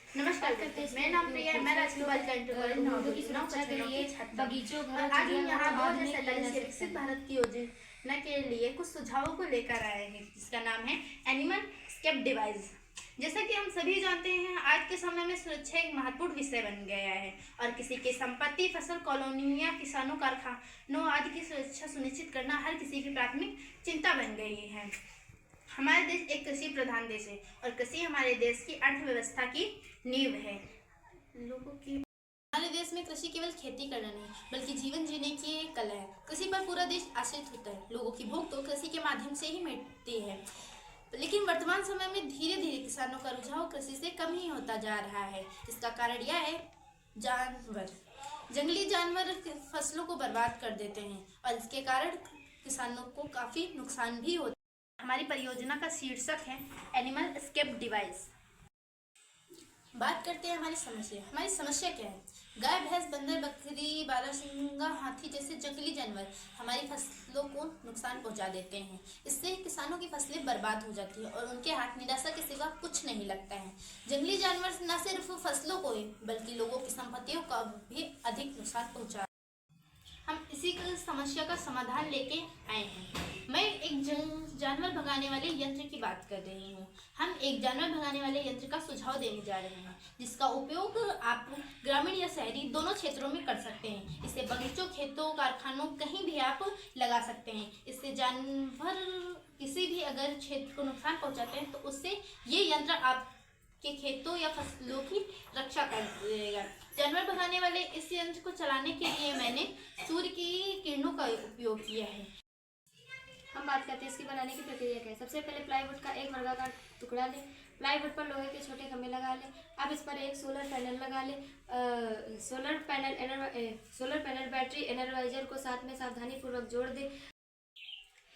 नमस्कार, मेरा नाम प्रिया है। मैं राजकुमार की सुरक्षा के लिए बगीचों, घर, आज हम यहाँ 2047 के विकसित भारत की योजना के लिए कुछ सुझावों को लेकर आए हैं, जिसका नाम है एनिमल स्केप डिवाइस। जैसा कि हम सभी जानते हैं, आज के समय में सुरक्षा एक महत्वपूर्ण विषय बन गया है और किसी की संपत्ति, फसल, कॉलोनियां, किसानों, कारखानों आदि की सुरक्षा सुनिश्चित करना हर किसी की प्राथमिक चिंता बन गई है। हमारे देश एक कृषि प्रधान देश है और कृषि हमारे देश की अर्थव्यवस्था की नींव है। हमारे देश में कृषि केवल खेती करना नहीं, बल्कि जीवन जीने की एक कला है। कृषि पर पूरा देश आश्रित होता है। लोगों की भूख तो कृषि के माध्यम से ही मिटती है। लेकिन वर्तमान समय में धीरे धीरे किसानों का रुझाव कृषि से कम ही होता जा रहा है। इसका कारण यह है जंगली जानवर फसलों को बर्बाद कर देते हैं और इसके कारण किसानों को काफी नुकसान भी होता है। हमारी परियोजना का शीर्षक है एनिमल स्केप डिवाइस। बात करते हैं हमारी समस्या क्या है। गाय, भैंस, बंदर, बकरी, बारहसिंगा, हाथी जैसे जंगली जानवर हमारी फसलों को नुकसान पहुंचा देते हैं। इससे किसानों की फसलें बर्बाद हो जाती है और उनके हाथ निराशा के सिवा कुछ नहीं लगता है। जंगली जानवर न सिर्फ फसलों को ही बल्कि लोगों की संपत्तियों का भी अधिक नुकसान पहुंचा। हम इसी समस्या का समाधान लेके आए हैं। मैं एक जानवर भगाने वाले यंत्र की बात कर रही हूँ। हम एक जानवर भगाने वाले यंत्र का सुझाव देने जा रहे हैं, जिसका उपयोग आप ग्रामीण या शहरी दोनों क्षेत्रों में कर सकते हैं। इसे बगीचों, खेतों, कारखानों कहीं भी आप लगा सकते हैं। इससे जानवर किसी भी अगर क्षेत्र को नुकसान पहुंचाते हैं तो उससे ये यंत्र आपके खेतों या फसलों की रक्षा कर देगा। जानवर भगाने वाले इस यंत्र को चलाने के लिए मैंने सूर्य की किरणों का उपयोग किया है। हम बात करते हैं इसकी बनाने की प्रक्रिया क्या है। सबसे पहले प्लाईवुड का एक वर्गाकार टुकड़ा लें। प्लाईवुड पर लोहे के छोटे खंभे लगा लें। अब इस पर एक सोलर पैनल लगा लें। सोलर पैनल बैटरी एनर्जाइजर को साथ में सावधानीपूर्वक जोड़ दें।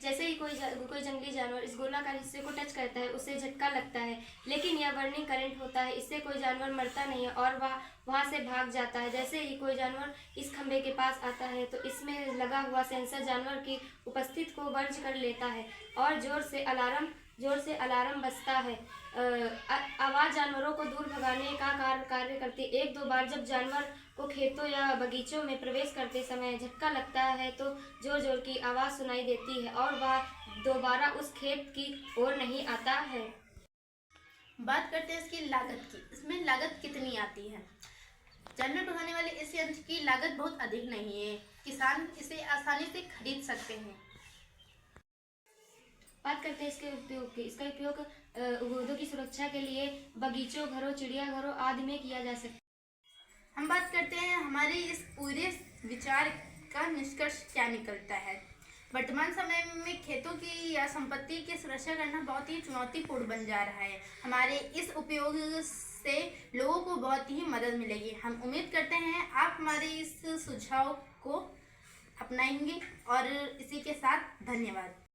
जैसे ही कोई जंगली जानवर इस गोलाकार हिस्से को टच करता है, उसे झटका लगता है, लेकिन यह बर्निंग करंट होता है। इससे कोई जानवर मरता नहीं है और वह वहां से भाग जाता है। जैसे ही कोई जानवर इस खंभे के पास आता है तो इसमें लगा हुआ सेंसर जानवर की उपस्थिति को दर्ज कर लेता है और जोर से अलार्म बजता है। आवाज़ जानवरों को दूर भगाने का कार्य करती है। एक दो बार जब जानवर को खेतों या बगीचों में प्रवेश करते समय झटका लगता है तो जोर जोर की आवाज़ सुनाई देती है और वह दोबारा उस खेत की ओर नहीं आता है। बात करते हैं इसकी लागत की। इसमें लागत कितनी आती है। जानवर भगाने वाले इस यंत्र की लागत बहुत अधिक नहीं है। किसान इसे आसानी से खरीद सकते हैं। बात करते हैं इसके उपयोग की। इसका उपयोग पौधों की सुरक्षा के लिए बगीचों, घरों, चिड़ियाघरों आदि में किया जा सकता है। हम बात करते हैं हमारे इस पूरे विचार का निष्कर्ष क्या निकलता है। वर्तमान समय में खेतों की या संपत्ति की सुरक्षा करना बहुत ही चुनौतीपूर्ण बन जा रहा है। हमारे इस उपयोग से लोगों को बहुत ही मदद मिलेगी। हम उम्मीद करते हैं आप हमारे इस सुझाव को अपनाएंगे और इसी के साथ धन्यवाद।